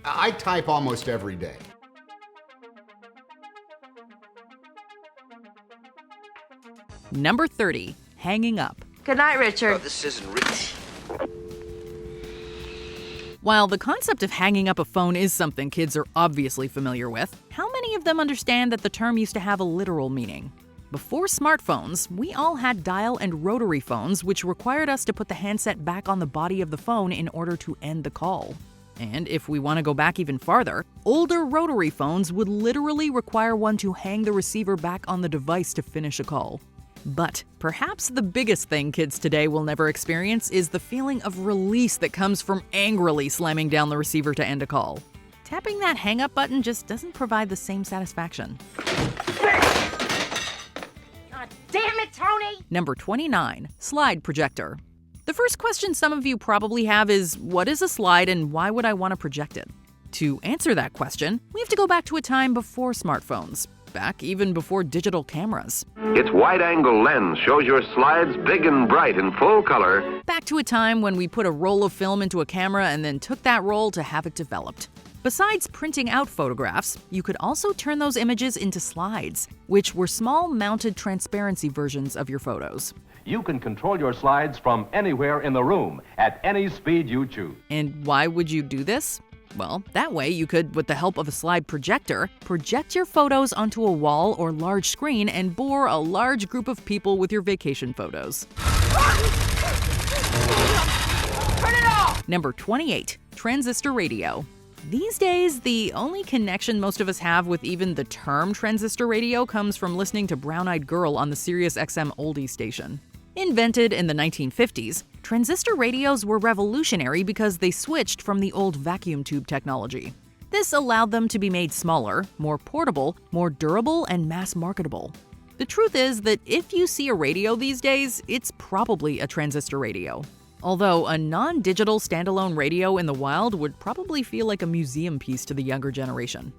I type almost every day. Number 30, hanging up. Good night, Richard. Oh, this isn't rich. While the concept of hanging up a phone is something kids are obviously familiar with, how many of them understand that the term used to have a literal meaning? Before smartphones, we all had dial and rotary phones, which required us to put the handset back on the body of the phone in order to end the call. And if we want to go back even farther, older rotary phones would literally require one to hang the receiver back on the device to finish a call. But perhaps the biggest thing kids today will never experience is the feeling of release that comes from angrily slamming down the receiver to end a call. Tapping that hang-up button just doesn't provide the same satisfaction. God damn it, Tony! Number 29, Slide Projector. The first question some of you probably have is, what is a slide and why would I want to project it? To answer that question, we have to go back to a time before smartphones, back even before digital cameras. Its wide-angle lens shows your slides big and bright in full color. Back to a time when we put a roll of film into a camera and then took that roll to have it developed. Besides printing out photographs, you could also turn those images into slides, which were small mounted transparency versions of your photos. You can control your slides from anywhere in the room, at any speed you choose. And why would you do this? Well, that way you could, with the help of a slide projector, project your photos onto a wall or large screen and bore a large group of people with your vacation photos. Turn it off! Number 28, Transistor Radio. These days, the only connection most of us have with even the term transistor radio comes from listening to Brown Eyed Girl on the Sirius XM oldie station. Invented in the 1950s, transistor radios were revolutionary because they switched from the old vacuum tube technology. This allowed them to be made smaller, more portable, more durable, and mass marketable. The truth is that if you see a radio these days, it's probably a transistor radio. Although a non-digital standalone radio in the wild would probably feel like a museum piece to the younger generation.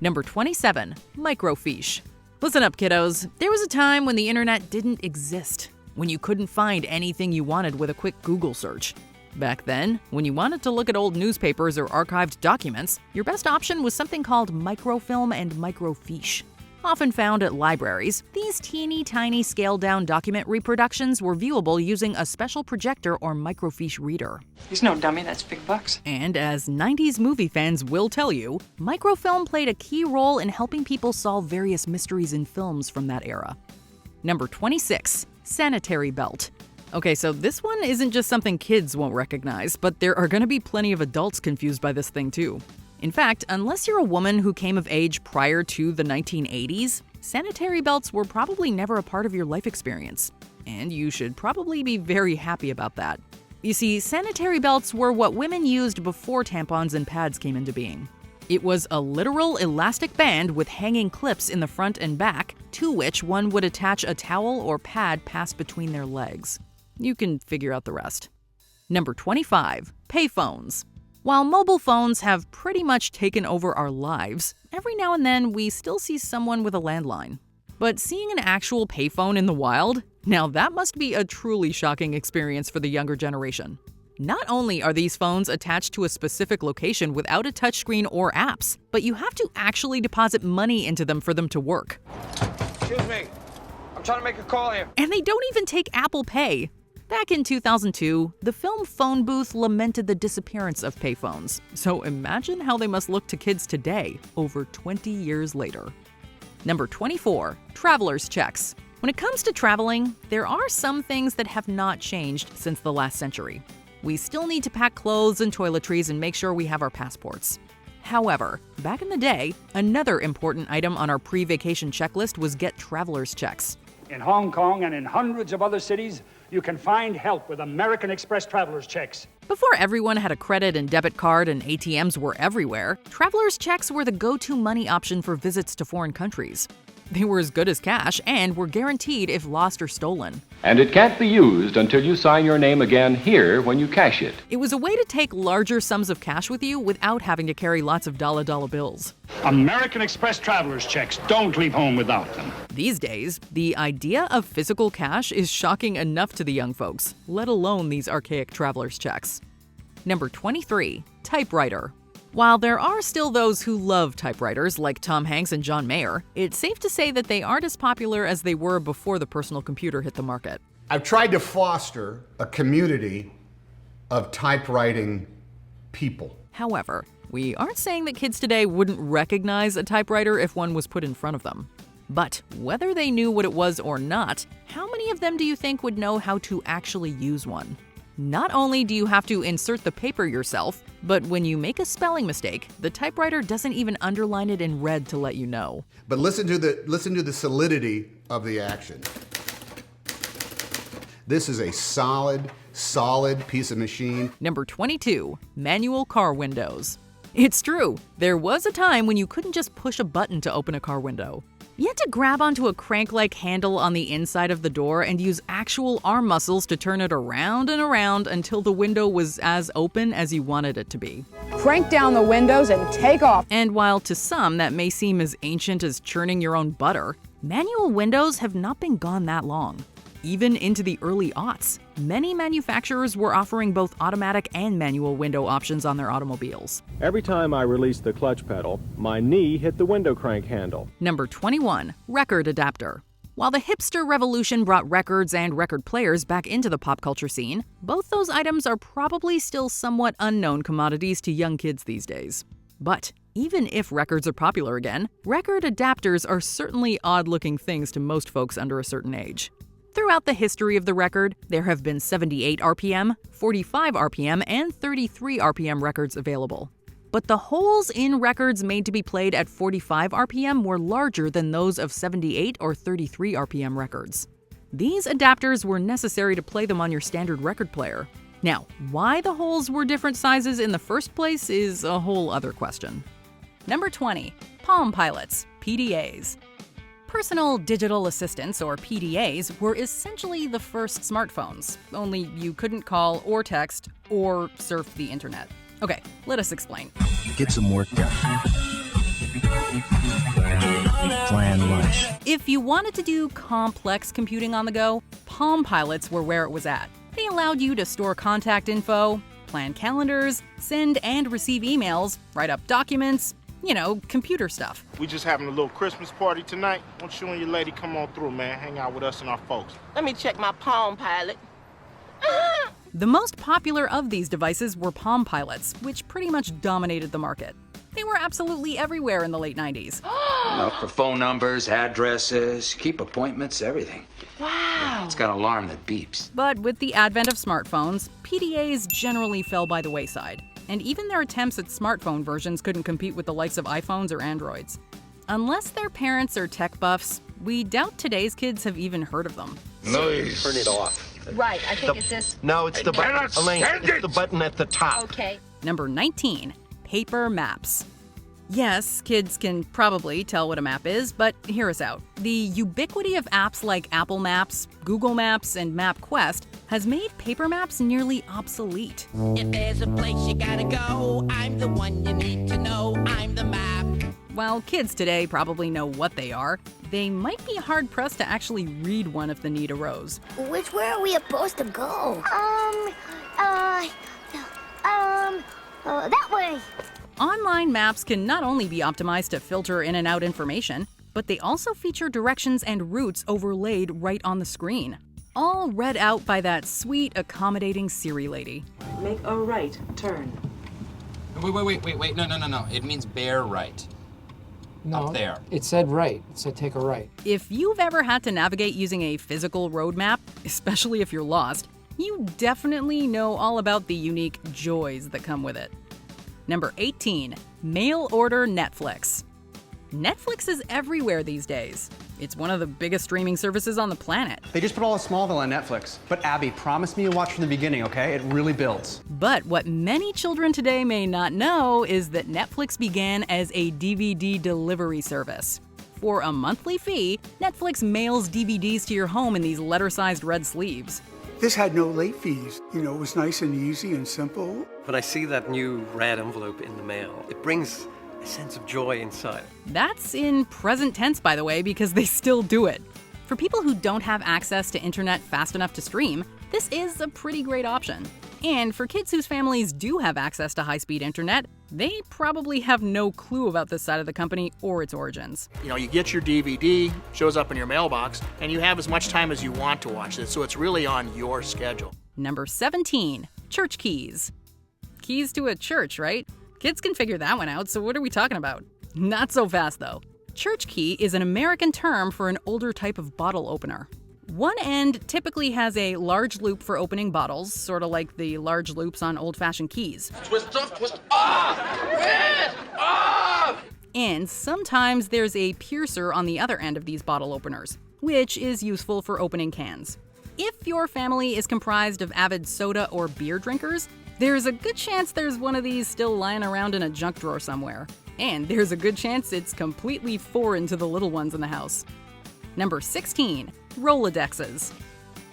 Number 27, microfiche. Listen up, kiddos. There was a time when the internet didn't exist, when you couldn't find anything you wanted with a quick Google search. Back then, when you wanted to look at old newspapers or archived documents, your best option was something called microfilm and microfiche. Often found at libraries, these teeny tiny scaled-down document reproductions were viewable using a special projector or microfiche reader. He's no dummy, that's big bucks. And as 90s movie fans will tell you, microfilm played a key role in helping people solve various mysteries in films from that era. Number 26, Sanitary belt. Okay, so this one isn't just something kids won't recognize, but there are going to be plenty of adults confused by this thing too. In fact, unless you're a woman who came of age prior to the 1980s, sanitary belts were probably never a part of your life experience. And you should probably be very happy about that. You see, sanitary belts were what women used before tampons and pads came into being. It was a literal elastic band with hanging clips in the front and back, to which one would attach a towel or pad passed between their legs. You can figure out the rest. Number 25, payphones. While mobile phones have pretty much taken over our lives, every now and then we still see someone with a landline. But seeing an actual payphone in the wild? Now that must be a truly shocking experience for the younger generation. Not only are these phones attached to a specific location without a touchscreen or apps, but you have to actually deposit money into them for them to work. Excuse me. I'm trying to make a call here. And they don't even take Apple Pay. Back in 2002, the film Phone Booth lamented the disappearance of payphones. So imagine how they must look to kids today, over 20 years later. Number 24, traveler's checks. When it comes to traveling, there are some things that have not changed since the last century. We still need to pack clothes and toiletries and make sure we have our passports. However, back in the day, another important item on our pre-vacation checklist was get traveler's checks. In Hong Kong and in hundreds of other cities, you can find help with American Express traveler's checks. Before everyone had a credit and debit card and ATMs were everywhere, traveler's checks were the go-to money option for visits to foreign countries. They were as good as cash and were guaranteed if lost or stolen. And it can't be used until you sign your name again here when you cash it. It was a way to take larger sums of cash with you without having to carry lots of dollar bills. American Express traveler's checks. Don't leave home without them. These days, the idea of physical cash is shocking enough to the young folks, let alone these archaic traveler's checks. Number 23, typewriter. While there are still those who love typewriters like Tom Hanks and John Mayer, it's safe to say that they aren't as popular as they were before the personal computer hit the market. I've tried to foster a community of typewriting people. However, we aren't saying that kids today wouldn't recognize a typewriter if one was put in front of them. But whether they knew what it was or not, how many of them do you think would know how to actually use one? Not only do you have to insert the paper yourself, but when you make a spelling mistake, the typewriter doesn't even underline it in red to let you know. But listen to the solidity of the action. This is a solid piece of machine. Number 22, manual car windows. It's true, there was a time when you couldn't just push a button to open a car window. You had to grab onto a crank-like handle on the inside of the door and use actual arm muscles to turn it around and around until the window was as open as you wanted it to be. Crank down the windows and take off. And while to some that may seem as ancient as churning your own butter, manual windows have not been gone that long. Even into the early aughts, many manufacturers were offering both automatic and manual window options on their automobiles. Every time I released the clutch pedal, my knee hit the window crank handle. Number 21, record adapter. While the hipster revolution brought records and record players back into the pop culture scene, both those items are probably still somewhat unknown commodities to young kids these days. But even if records are popular again, record adapters are certainly odd-looking things to most folks under a certain age. Throughout the history of the record, there have been 78 RPM, 45 RPM, and 33 RPM records available. But the holes in records made to be played at 45 RPM were larger than those of 78 or 33 RPM records. These adapters were necessary to play them on your standard record player. Now, why the holes were different sizes in the first place is a whole other question. Number 20, Palm Pilots, PDAs. Personal digital assistants, or PDAs, were essentially the first smartphones, only you couldn't call or text or surf the internet. Okay, let us explain. Get some work done. Plan lunch. If you wanted to do complex computing on the go, Palm Pilots were where it was at. They allowed you to store contact info, plan calendars, send and receive emails, write up documents, computer stuff. We just having a little Christmas party tonight. Why don't you and your lady come on through, man? Hang out with us and our folks. Let me check my Palm Pilot. The most popular of these devices were Palm Pilots, which pretty much dominated the market. They were absolutely everywhere in the late 90s. For phone numbers, addresses, keep appointments, everything. Wow. It's got an alarm that beeps. But with the advent of smartphones, PDAs generally fell by the wayside. And even their attempts at smartphone versions couldn't compete with the likes of iPhones or Androids. Unless their parents are tech buffs, we doubt today's kids have even heard of them. Noise. Turn it off. Right, I think it's this. No, it's the button. Elaine, it's the button at the top. Okay. Number 19, paper maps. Yes, kids can probably tell what a map is, but hear us out. The ubiquity of apps like Apple Maps, Google Maps, and MapQuest has made paper maps nearly obsolete. If there's a place you gotta go, I'm the one you need to know. I'm the map. While kids today probably know what they are, they might be hard-pressed to actually read one if the need arose. Which way are we supposed to go? That way. Online maps can not only be optimized to filter in and out information, but they also feature directions and routes overlaid right on the screen, all read out by that sweet, accommodating Siri lady. Make a right turn. Wait. No. It means bear right. No, up there. It said right. It said take a right. If you've ever had to navigate using a physical road map, especially if you're lost, you definitely know all about the unique joys that come with it. Number 18, mail order Netflix. Netflix is everywhere these days. It's one of the biggest streaming services on the planet. They just put all of Smallville on Netflix. But Abby, promise me you'll watch from the beginning, okay? It really builds. But what many children today may not know is that Netflix began as a DVD delivery service. For a monthly fee, Netflix mails DVDs to your home in these letter-sized red sleeves. This had no late fees. It was nice and easy and simple. When I see that new red envelope in the mail, it brings a sense of joy inside. That's in present tense, by the way, because they still do it. For people who don't have access to internet fast enough to stream, this is a pretty great option. And for kids whose families do have access to high-speed internet, they probably have no clue about this side of the company or its origins. You know, you get your DVD, shows up in your mailbox, and you have as much time as you want to watch it, so it's really on your schedule. Number 17, church keys. Keys to a church, right? Kids can figure that one out, so what are we talking about? Not so fast, though. Church key is an American term for an older type of bottle opener. One end typically has a large loop for opening bottles, sort of like the large loops on old-fashioned keys. Twist off, twist off! Twist off! And sometimes there's a piercer on the other end of these bottle openers, which is useful for opening cans. If your family is comprised of avid soda or beer drinkers, there's a good chance there's one of these still lying around in a junk drawer somewhere. And there's a good chance it's completely foreign to the little ones in the house. Number 16, Rolodexes.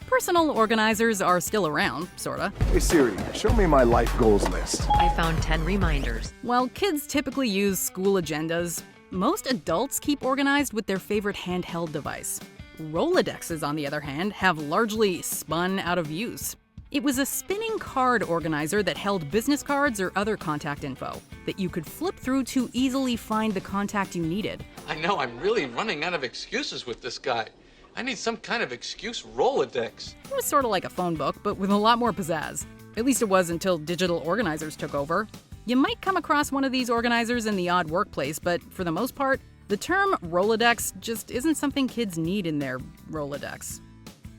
Personal organizers are still around, sorta. Hey Siri, show me my life goals list. I found 10 reminders. While kids typically use school agendas, most adults keep organized with their favorite handheld device. Rolodexes, on the other hand, have largely spun out of use. It was a spinning card organizer that held business cards or other contact info that you could flip through to easily find the contact you needed. I know, I'm really running out of excuses with this guy. I need some kind of excuse Rolodex. It was sort of like a phone book, but with a lot more pizzazz. At least it was until digital organizers took over. You might come across one of these organizers in the odd workplace, but for the most part, the term Rolodex just isn't something kids need in their Rolodex.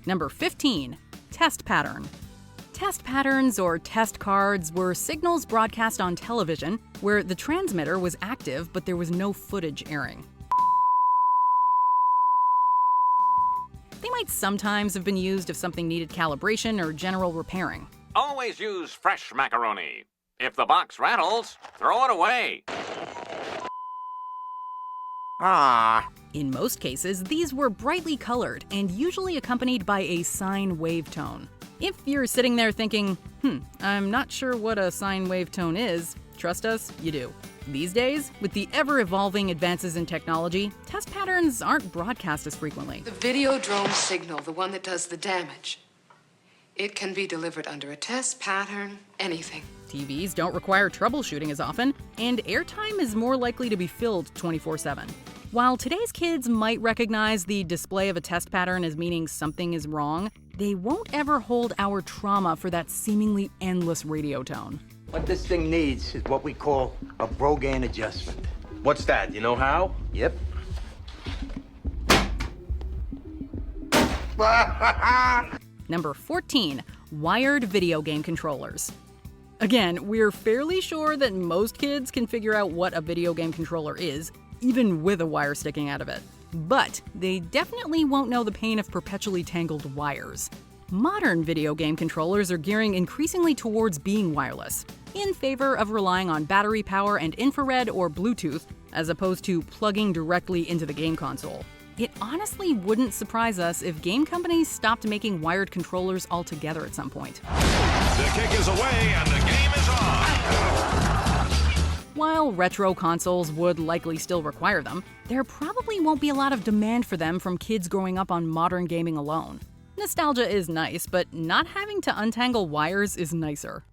Number 15, test pattern. Test patterns, or test cards, were signals broadcast on television where the transmitter was active but there was no footage airing. They might sometimes have been used if something needed calibration or general repairing. Always use fresh macaroni. If the box rattles, throw it away. In most cases, these were brightly colored and usually accompanied by a sine wave tone. If you're sitting there thinking, I'm not sure what a sine wave tone is, trust us, you do. These days, with the ever-evolving advances in technology, test patterns aren't broadcast as frequently. The Videodrome signal, the one that does the damage, it can be delivered under a test pattern, anything. TVs don't require troubleshooting as often, and airtime is more likely to be filled 24/7. While today's kids might recognize the display of a test pattern as meaning something is wrong, they won't ever hold our trauma for that seemingly endless radio tone. What this thing needs is what we call a Brogan adjustment. What's that? You know how? Yep. Number 14, wired video game controllers. Again, we're fairly sure that most kids can figure out what a video game controller is, even with a wire sticking out of it. But they definitely won't know the pain of perpetually tangled wires. Modern video game controllers are gearing increasingly towards being wireless, in favor of relying on battery power and infrared or Bluetooth, as opposed to plugging directly into the game console. It honestly wouldn't surprise us if game companies stopped making wired controllers altogether at some point. The kick is away and the game is on. While retro consoles would likely still require them, there probably won't be a lot of demand for them from kids growing up on modern gaming alone. Nostalgia is nice, but not having to untangle wires is nicer.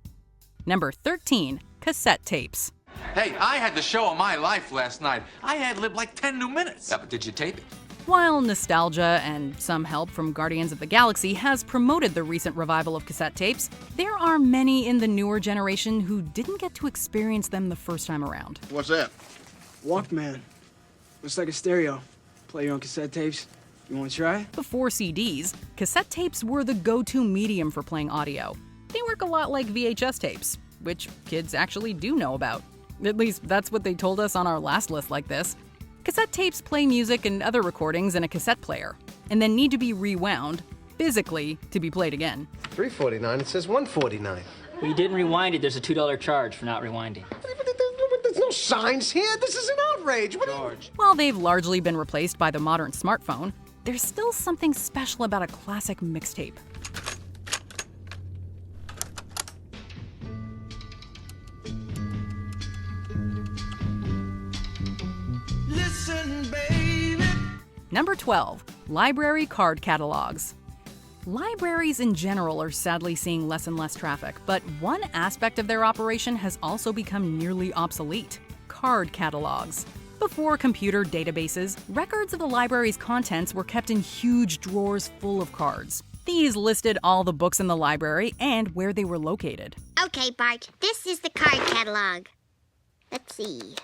Number 13, cassette tapes. Hey, I had the show of my life last night. I had lived like 10 new minutes. Yeah, but did you tape it? While nostalgia and some help from Guardians of the Galaxy has promoted the recent revival of cassette tapes, there are many in the newer generation who didn't get to experience them the first time around. What's that? Walkman. Looks like a stereo. Play your own cassette tapes. You want to try? Before CDs, cassette tapes were the go-to medium for playing audio. They work a lot like VHS tapes, which kids actually do know about. At least that's what they told us on our last list like this. Cassette tapes play music and other recordings in a cassette player, and then need to be rewound, physically, to be played again. $3.49, it says $1.49. Well, you didn't rewind it. There's a $2 charge for not rewinding. There's no signs here. This is an outrage. While they've largely been replaced by the modern smartphone, there's still something special about a classic mixtape. Listen, baby. Number 12, library card catalogs. Libraries in general are sadly seeing less and less traffic, but one aspect of their operation has also become nearly obsolete: card catalogs. Before computer databases, records of the library's contents were kept in huge drawers full of cards. These listed all the books in the library and where they were located. Okay, Bart, this is the card catalog. Let's see.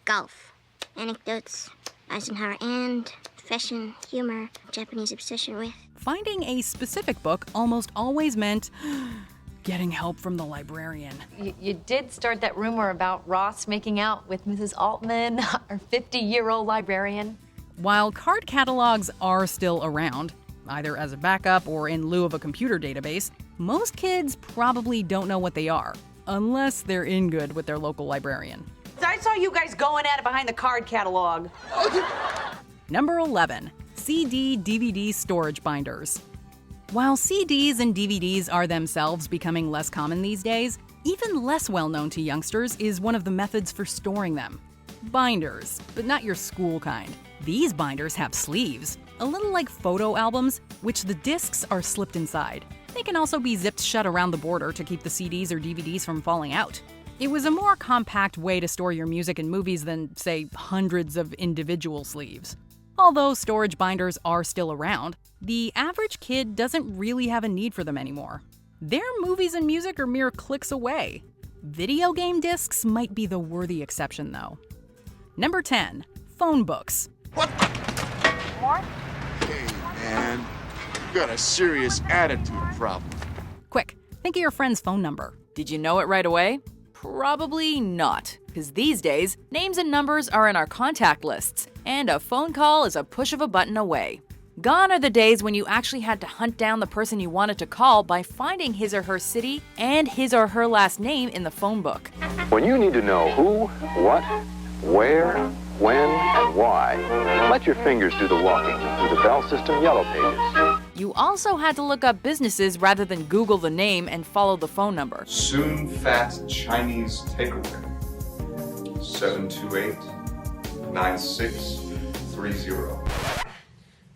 Golf, anecdotes, Eisenhower and fashion, humor, Japanese obsession with. Finding a specific book almost always meant getting help from the librarian. You did start that rumor about Ross making out with Mrs. Altman, our 50-year-old librarian. While card catalogs are still around, either as a backup or in lieu of a computer database, most kids probably don't know what they are, unless they're in good with their local librarian. I saw you guys going at it behind the card catalog. Number 11, CD/DVD storage binders. While CDs and DVDs are themselves becoming less common these days, even less well known to youngsters is one of the methods for storing them. Binders, but not your school kind. These binders have sleeves, a little like photo albums, which the discs are slipped inside. They can also be zipped shut around the border to keep the CDs or DVDs from falling out. It was a more compact way to store your music and movies than, say, hundreds of individual sleeves. Although storage binders are still around, the average kid doesn't really have a need for them anymore. Their movies and music are mere clicks away. Video game discs might be the worthy exception, though. Number 10, phone books. What? What? Hey, man, you got a serious attitude problem. Quick, think of your friend's phone number. Did you know it right away? Probably not, because these days, names and numbers are in our contact lists, and a phone call is a push of a button away. Gone are the days when you actually had to hunt down the person you wanted to call by finding his or her city and his or her last name in the phone book. When you need to know who, what, where, when, and why, let your fingers do the walking through the Bell System Yellow Pages. You also had to look up businesses rather than Google the name and follow the phone number. Soon Fat Chinese Takeaway. 728-9630.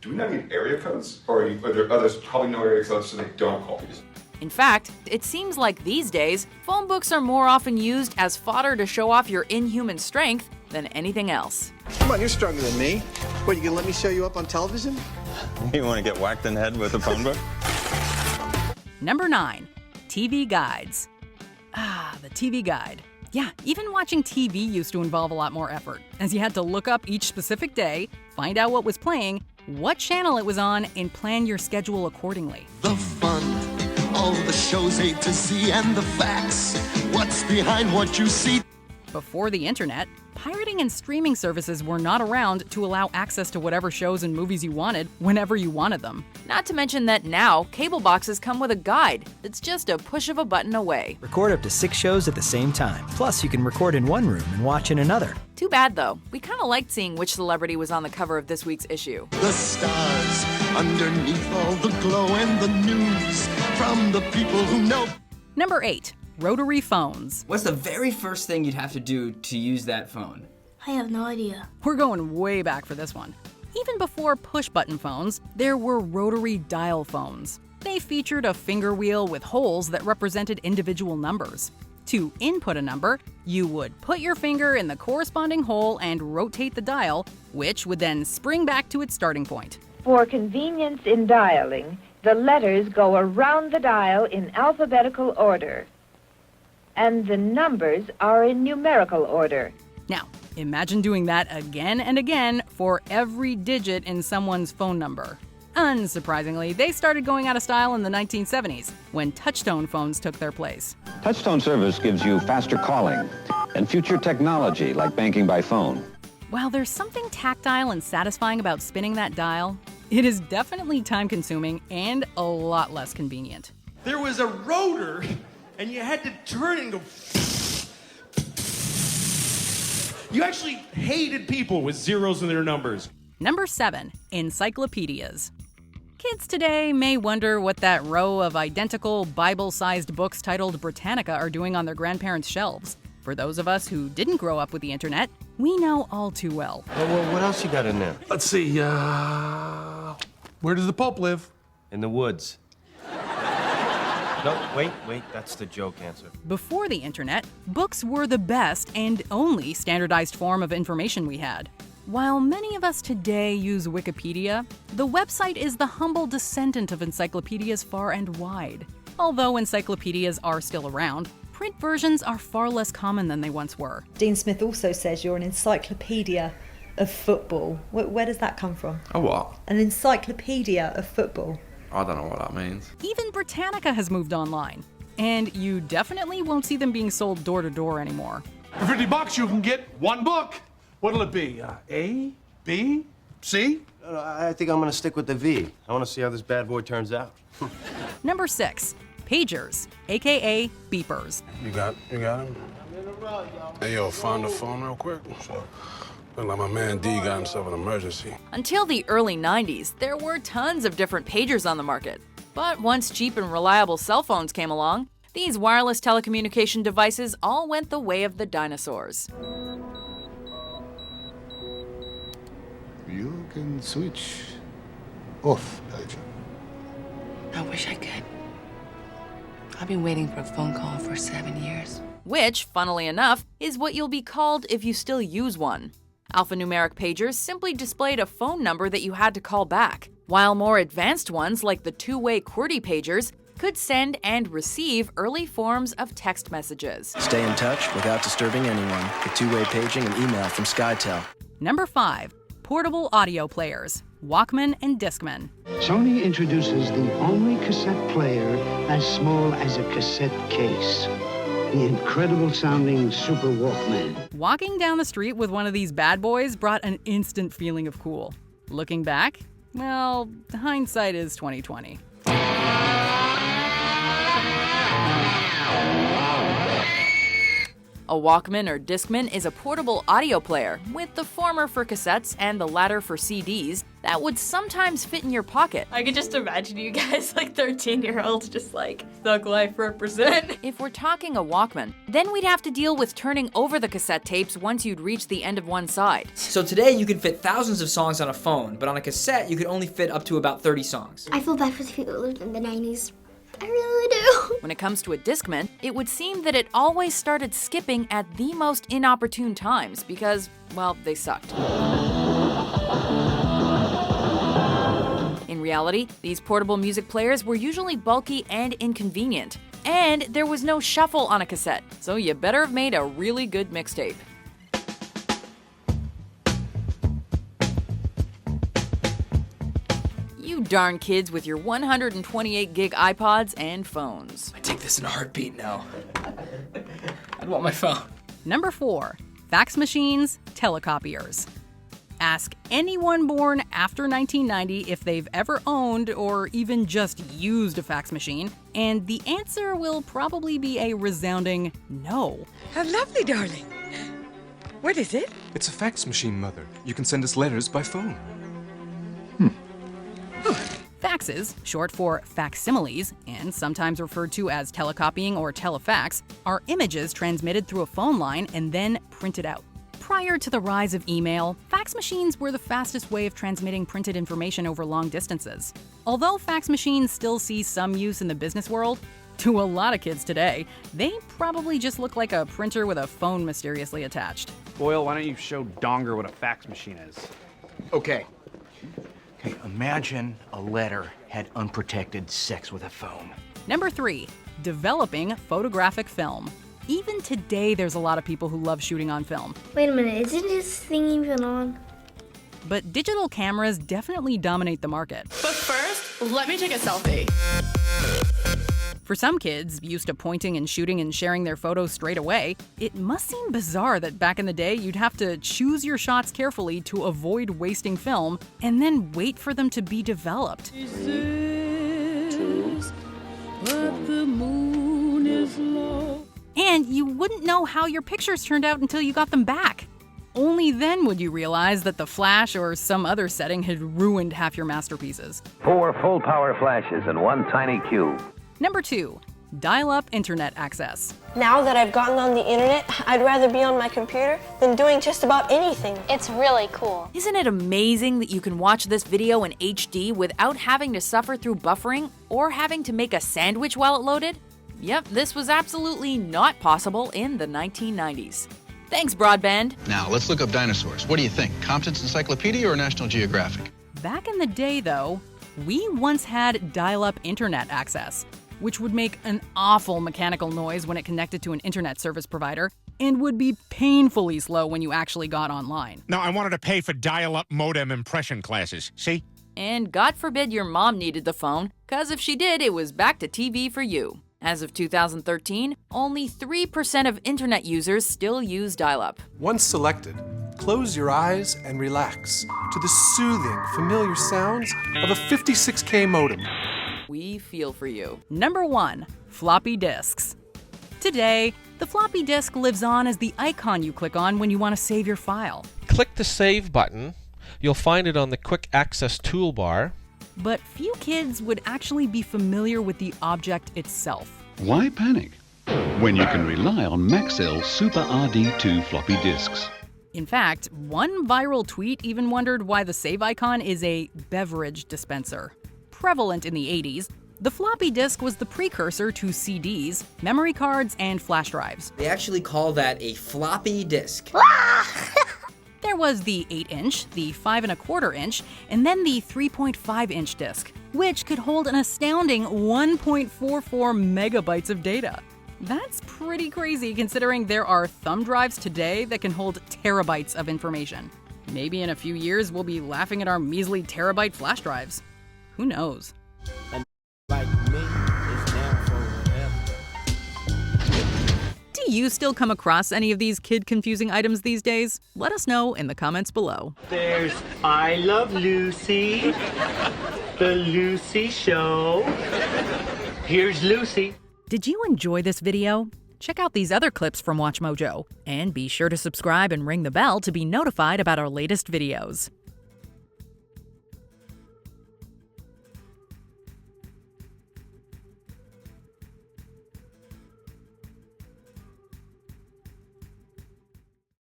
Do we not need area codes? Or are there others probably no area codes so they don't call these? In fact, it seems like these days, phone books are more often used as fodder to show off your inhuman strength than anything else. Come on, you're stronger than me. What, you gonna let me show you up on television? You want to get whacked in the head with a phone book? Number 9, TV guides. The TV guide. Yeah, even watching TV used to involve a lot more effort, as you had to look up each specific day, find out what was playing, what channel it was on, and plan your schedule accordingly. The fun, all the shows A to Z and the facts. What's behind what you see? Before the internet, pirating and streaming services were not around to allow access to whatever shows and movies you wanted whenever you wanted them. Not to mention that now, cable boxes come with a guide that's just a push of a button away. Record up to 6 shows at the same time. Plus, you can record in one room and watch in another. Too bad, though. We kind of liked seeing which celebrity was on the cover of this week's issue. The stars, underneath all the glow and the news, from the people who know. Number 8. Rotary phones. What's the very first thing you'd have to do to use that phone? I have no idea. We're going way back for this one. Even before push-button phones, there were rotary dial phones. They featured a finger wheel with holes that represented individual numbers. To input a number, you would put your finger in the corresponding hole and rotate the dial, which would then spring back to its starting point. For convenience in dialing, the letters go around the dial in alphabetical order, and the numbers are in numerical order. Now, imagine doing that again and again for every digit in someone's phone number. Unsurprisingly, they started going out of style in the 1970s, when touchtone phones took their place. Touchtone service gives you faster calling and future technology like banking by phone. While there's something tactile and satisfying about spinning that dial, it is definitely time-consuming and a lot less convenient. There was a rotor, and you had to turn and go. You actually hated people with zeros in their numbers. Number 7, Encyclopedias. Kids today may wonder what that row of identical Bible-sized books titled Britannica are doing on their grandparents' shelves. For those of us who didn't grow up with the internet, we know all too well. Well, what else you got in there? Let's see, where does the Pope live? In the woods. No, wait, that's the joke answer. Before the internet, books were the best and only standardized form of information we had. While many of us today use Wikipedia, the website is the humble descendant of encyclopedias far and wide. Although encyclopedias are still around, print versions are far less common than they once were. Dean Smith also says you're an encyclopedia of football. Where does that come from? A what? An encyclopedia of football. I don't know what that means. Even Britannica has moved online. And you definitely won't see them being sold door to door anymore. For $50 you can get one book. What'll it be? A, B, C? I think I'm gonna stick with the V. I wanna see how this bad boy turns out. Number 6, pagers, aka beepers. You got him? Hey, yo, find the phone real quick. Look like my man D got himself an emergency. Until the early 90s, there were tons of different pagers on the market. But once cheap and reliable cell phones came along, these wireless telecommunication devices all went the way of the dinosaurs. You can switch off, pager. I wish I could. I've been waiting for a phone call for 7 years. Which, funnily enough, is what you'll be called if you still use one. Alphanumeric pagers simply displayed a phone number that you had to call back, while more advanced ones like the two-way QWERTY pagers could send and receive early forms of text messages. Stay in touch without disturbing anyone with two-way paging and email from SkyTel. Number 5, portable audio players, Walkman and Discman. Sony introduces the only cassette player as small as a cassette case. The incredible sounding Super Walkman. Walking down the street with one of these bad boys brought an instant feeling of cool. Looking back, well, hindsight is 20/20. A Walkman or Discman is a portable audio player, with the former for cassettes and the latter for CDs, that would sometimes fit in your pocket. I could just imagine you guys like 13-year-olds just like, thug life represent. If we're talking a Walkman, then we'd have to deal with turning over the cassette tapes once you'd reach the end of one side. So today you could fit thousands of songs on a phone, but on a cassette you could only fit up to about 30 songs. I feel bad for the people who lived in the 90s. I really do. When it comes to a Discman, it would seem that it always started skipping at the most inopportune times because, well, they sucked. In reality, these portable music players were usually bulky and inconvenient. And there was no shuffle on a cassette, so you better have made a really good mixtape. You darn kids with your 128 gig iPods and phones. I take this in a heartbeat now. I'd want my phone. Number 4, fax machines, telecopiers. Ask anyone born after 1990 if they've ever owned or even just used a fax machine, and the answer will probably be a resounding no. How lovely, darling. What is it? It's a fax machine, Mother. You can send us letters by phone. Faxes, short for facsimiles, and sometimes referred to as telecopying or telefax, are images transmitted through a phone line and then printed out. Prior to the rise of email, fax machines were the fastest way of transmitting printed information over long distances. Although fax machines still see some use in the business world, to a lot of kids today, they probably just look like a printer with a phone mysteriously attached. Boyle, why don't you show Donger what a fax machine is? Okay, imagine a letter had unprotected sex with a phone. Number 3, developing photographic film. Even today, there's a lot of people who love shooting on film. Wait a minute, isn't this thing even on? But digital cameras definitely dominate the market. But first, let me take a selfie. For some kids, used to pointing and shooting and sharing their photos straight away, it must seem bizarre that back in the day you'd have to choose your shots carefully to avoid wasting film and then wait for them to be developed. And you wouldn't know how your pictures turned out until you got them back. Only then would you realize that the flash or some other setting had ruined half your masterpieces. 4 full-power flashes in one tiny cube. Number 2, dial-up internet access. Now that I've gotten on the internet, I'd rather be on my computer than doing just about anything. It's really cool. Isn't it amazing that you can watch this video in HD without having to suffer through buffering or having to make a sandwich while it loaded? Yep, this was absolutely not possible in the 1990s. Thanks, broadband. Now, let's look up dinosaurs. What do you think, Compton's Encyclopedia or National Geographic? Back in the day, though, we once had dial-up internet access, which would make an awful mechanical noise when it connected to an internet service provider and would be painfully slow when you actually got online. No, I wanted to pay for dial-up modem impression classes, see? And God forbid your mom needed the phone, because if she did, it was back to TV for you. As of 2013, only 3% of internet users still use dial-up. Once selected, close your eyes and relax to the soothing, familiar sounds of a 56K modem. We feel for you. Number 1, floppy disks. Today, the floppy disk lives on as the icon you click on when you want to save your file. Click the Save button. You'll find it on the Quick Access toolbar. But few kids would actually be familiar with the object itself. Why panic when you can rely on Maxell Super RD2 floppy disks? In fact, one viral tweet even wondered why the save icon is a beverage dispenser. Prevalent in the 80s, the floppy disk was the precursor to CDs, memory cards, and flash drives. They actually call that a floppy disk. There was the 8-inch, the 5 1/4 inch, and then the 3.5-inch disc, which could hold an astounding 1.44 megabytes of data. That's pretty crazy considering there are thumb drives today that can hold terabytes of information. Maybe in a few years we'll be laughing at our measly terabyte flash drives. Who knows? Do you still come across any of these kid-confusing items these days? Let us know in the comments below. There's I Love Lucy, The Lucy Show. Here's Lucy. Did you enjoy this video? Check out these other clips from WatchMojo, and be sure to subscribe and ring the bell to be notified about our latest videos.